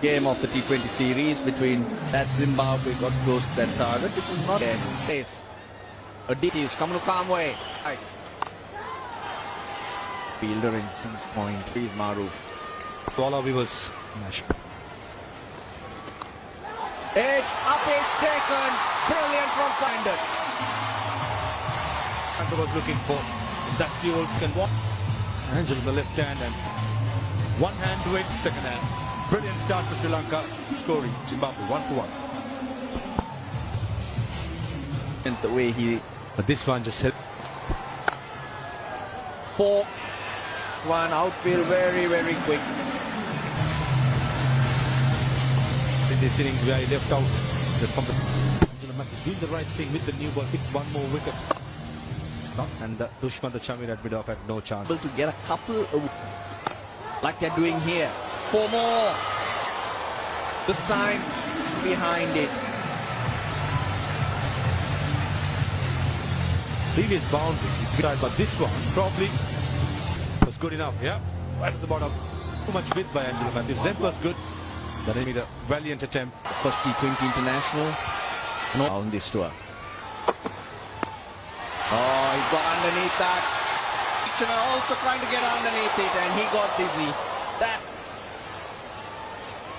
game of the T20 series between that Zimbabwe got close to that target. It was not there. Place. A deep is coming to Kamwe. Right. Fielder in point. Please Maruf. Wallaby was smashed. Edge up is taken. Brilliant from Sander. And was looking for. That's the old can walk. Angel in the left hand and one hand to it, second hand. Brilliant start for Sri Lanka. Scoring Zimbabwe 1-1. And the way he. But this one just helped. 4-1 outfield, very, very quick. In this innings where he left out just from the Angela Matthews doing the right thing with the new ball, hit one more wicket. It's not, and Dushman the Chamir at mid-off had no chance. Able to get a couple of, like they're doing here. 4 more. This time behind it. Previous boundary, but this one probably was good enough. Yeah, right at the bottom. Too much width by Angela Matthews. Length was good. But he made a valiant attempt. First T20 international. No, on this tour. Oh, he got underneath that. Kitchener also trying to get underneath it, and he got dizzy. That.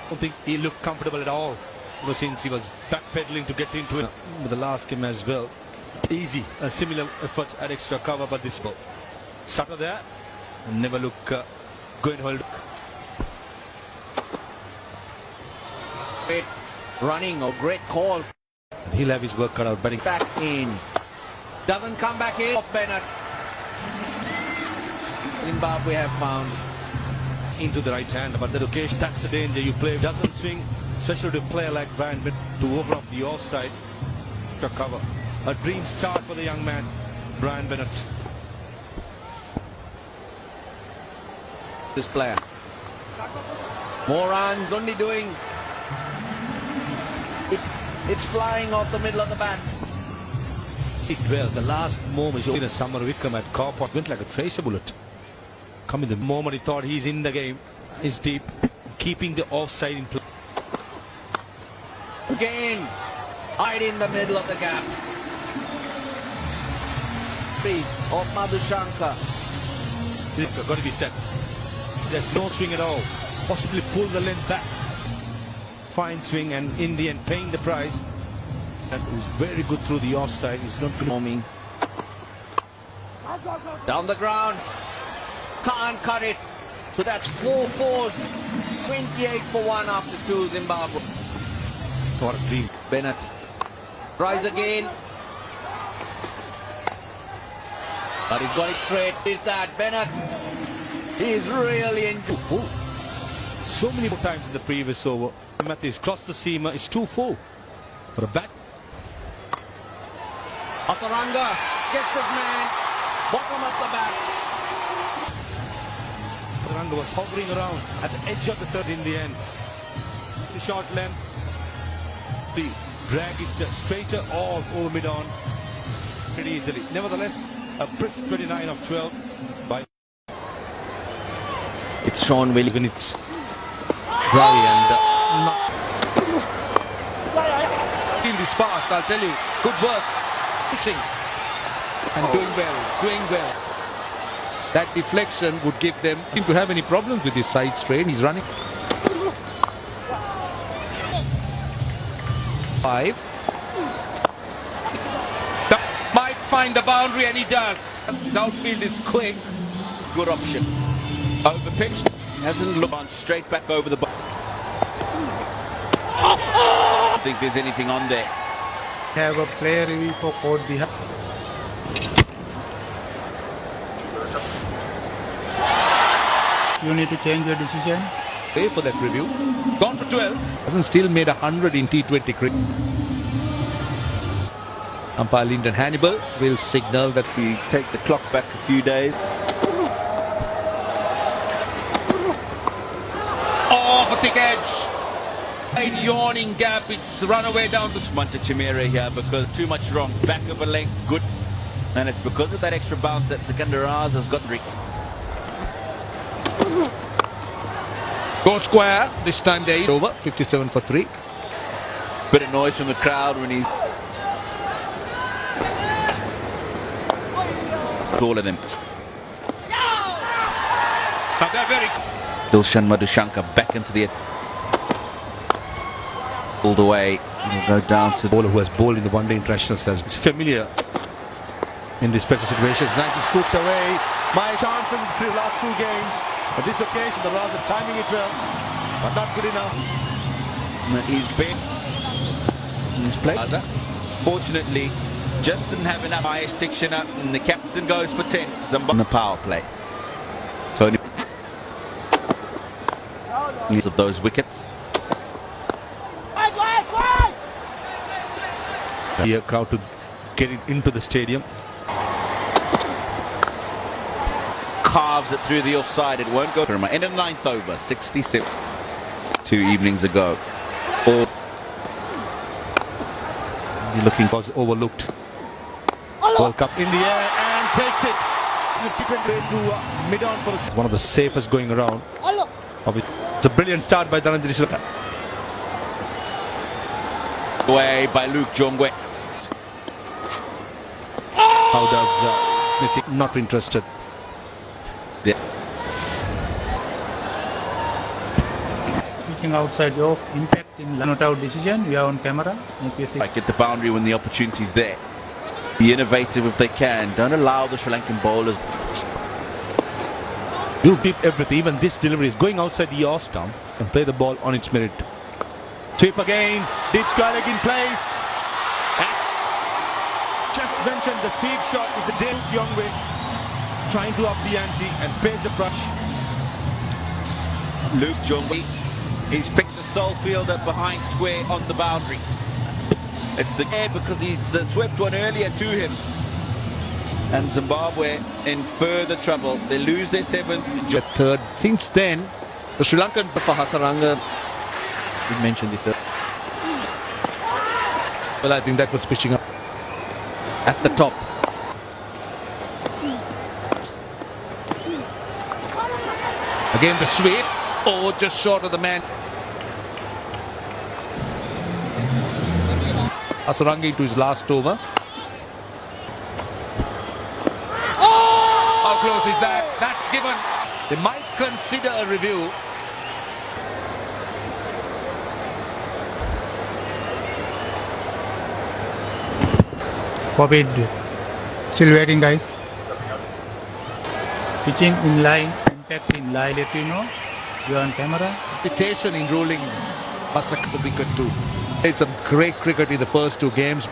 I don't think he looked comfortable at all ever since he was backpedaling to get into it with the last game as well. Easy, a similar effort at extra cover, but this ball. Sutter there, and never look going to hold. Great running or great call. He'll have his work cut out batting. Back in. Doesn't come back in. Bennett. Zimbabwe have found. Into the right hand, but the location, that's the danger. You play, doesn't swing, especially to a player like Brian Bennett to over up the offside to cover. A dream start for the young man, Brian Bennett. This player. More runs, only doing. It's flying off the middle of the bat. Well, the last moment, in a summer Wickham at Cowpot went like a tracer bullet. Coming the moment he thought he's in the game, he's deep, keeping the offside in play. Again, right in the middle of the gap. Of Madhushanka. This has got to be set. There's no swing at all. Possibly pull the length back. Fine swing, and in the end paying the price. That was very good through the offside. He's not performing. Down the ground. Can't cut it. So that's 4 fours. 28 for 1 after 2 Zimbabwe. What a dream. Bennett. Rise again. But he's got it straight. Is that Bennett? He's really in. So many more times in the previous over. Matthews crossed the seamer. It's 2-4 for a bat. Hasaranga gets his man. Bottom of the bat. Hasaranga was hovering around at the edge of the third in the end. The short length. The drag it straighter all over mid-on pretty easily. Nevertheless, a brisk 29 of 12 by. It's Sean Willie. When it's dry and not. Field is fast, I'll tell you. Good work. Pushing. And doing well. That deflection would give them seem to have any problems with his side strain. He's running. 5. Might find the boundary, and he does. His outfield is quick. Good option. Over pitch. Hasn't looked on straight back over the bar. I don't think there's anything on there. Have a player review for Port Bihar. You need to change your decision. Pay for that review. Gone for 12. Hasn't still made 100 in T20 cricket. Umpire Lyndon Hannibal will signal that We take the clock back a few days. oh, for thick edge. A yawning gap. It's run away down to Munta Chimera here because too much wrong. Back of a length, good. And it's because of that extra bounce that Sikandar Raz has got. Go square. This time they over. 57 for 3. Bit of noise from the crowd when he's all of them. Now they're very. Dilshan Madhushankar back into the all the way. He'll go down to the Bowler who has bowled in the one-day internationals as it's familiar in these special situations. Nicely scooped away. My chance in the last 2 games. But this occasion, the Raws are timing it well, but not good enough. He's played. Fortunately, just didn't have enough. High section up, and the captain goes for 10. Zimbabwe on the power play. Tony needs of those wickets. The crowd to get it into the stadium. Carves it through the offside. It won't go. End of 9th over. 67. 2 evenings ago. Or Looking was overlooked. World Cup in the air and takes it. To mid-on for one of the safest going around. It's a brilliant start by Dhananjay Sri. away by Luke Jongwe. How does Messi not interested? Pitching outside off, impact in not out decision. We are on camera. APSC. Get the boundary when the opportunity's there. Be innovative if they can. Don't allow the Sri Lankan bowlers. You keep everything. Even this delivery is going outside the off stump and play the ball on its merit. Sweep again. Deep square leg in place. And just mentioned the sweep shot is a Dave Youngway trying to up the ante and pays the brush. Luke Jongwe. He's picked the sole fielder behind square on the boundary. It's the air because he's swept one earlier to him. And Zimbabwe in further trouble. They lose their 7th. The third. Since then, the Sri Lankan For Hasaranga, we mentioned this well, I think that was pitching up. at the top. Again the sweep. Oh, just short of the man. Hasaranga into his last over. How close is that? That's given. They might consider a review. Forbid. Still waiting, guys. Pitching in line, impact in line. Let you know. You are on camera. Hesitation in ruling Basak the wicket too. Played some great cricket in the first 2 games.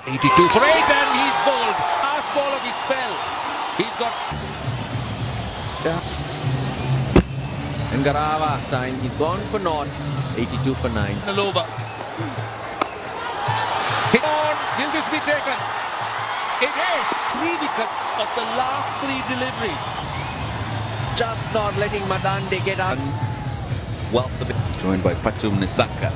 82 for 8 and he's bowled. Last ball of his spell. He's got. And Garava time, he's gone for naught. 82 for 9. An over. Hit on. Will this be taken? It is. 3 wickets of the last 3 deliveries. Just not letting Madande get out. Wealth of it. Joined by Patum Nisaka.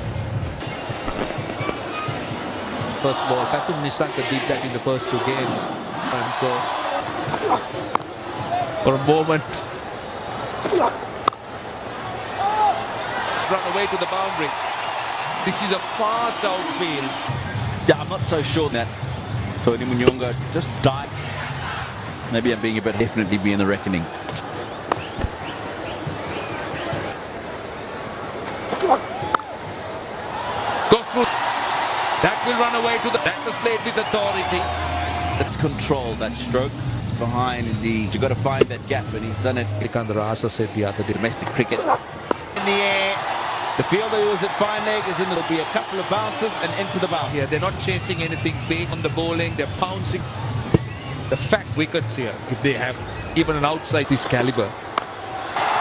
First ball, Patum Nisaka did that in the first 2 games. And so, for a moment, run away to the boundary. This is a fast outfield. Yeah, I'm not so sure that Tony Munyonga just died. Maybe I'm being a bit, definitely be in the reckoning. Goes through. That will run away to the. That was played with authority. Let's control that stroke. It's behind indeed. You've got to find that gap, and he's done it. Sikandar Asa said the other day. Domestic cricket. In the air. The fielder who was at fine leg is in. There'll be a couple of bounces and into the bounce. Here, they're not chasing anything big on the bowling. They're pouncing. The fact wickets here, if they have even an outside this caliber.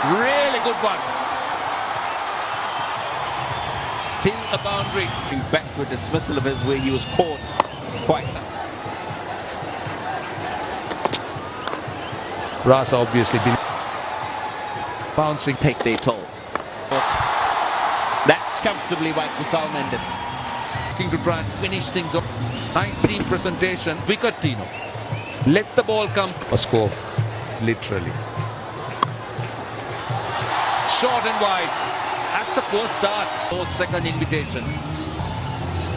Really good one. Still a boundary. Back to a dismissal of his where he was caught twice. Rasa obviously been bouncing. Take their toll. That's comfortably by Kusal Mendes. Looking to try and finish things off. Nice seam presentation. Wicket Tino. Let the ball come. A score, literally. short and wide. That's a poor start. Oh, second invitation.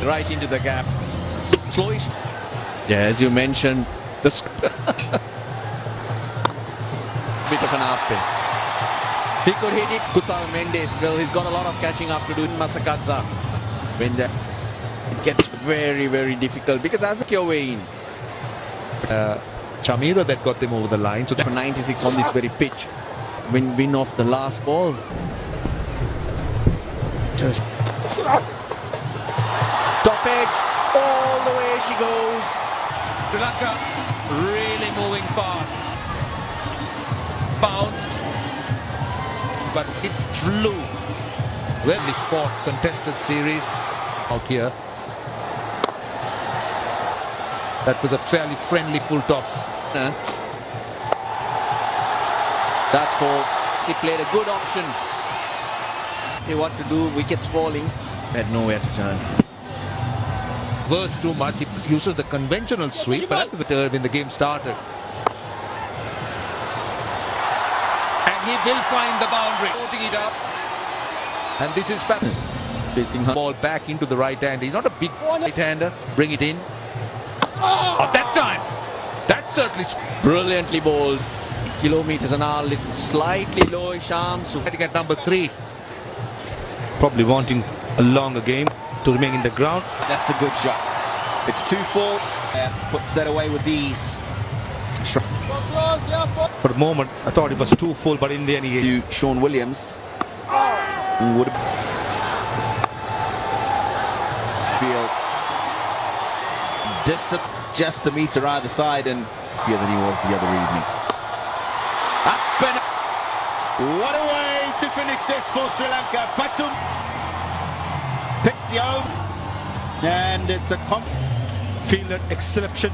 Right into the gap. Slowish. Yeah, as you mentioned, the bit of an uphill. He could hit it. Kusal Mendes, well, he's got a lot of catching up to do in Masakadza. When it gets very, very difficult because as a your way in. Chamira that got them over the line. So For 96 on this very pitch. Win off the last ball. just Top edge, all the way she goes. Sri Lanka really moving fast. Bounced, but it flew. Well, the fourth contested series out here. That was a fairly friendly full toss. That's for he played a good option. He what to do, wickets falling, had nowhere to turn. Verse too much. He uses the conventional sweep, but that was a turn when the game started. And he will find the boundary. Putting it up. And this is Patterson. Facing her. Ball back into the right hand. He's not a big right-hander. Bring it in. Oh, that time. That certainly Brilliantly bowled. Kilometers an hour, slightly lowish arms. starting at number 3. Probably wanting a longer game to remain in the ground. That's a good shot. It's 2-4. Puts that away with ease. For a moment, I thought it was too full, but in the end, he To Sean Williams. Who would feel distance just a metre either side and here than he was the other evening. Up and what a way to finish this for Sri Lanka. Batum picks the home and it's a fielded exceptionally.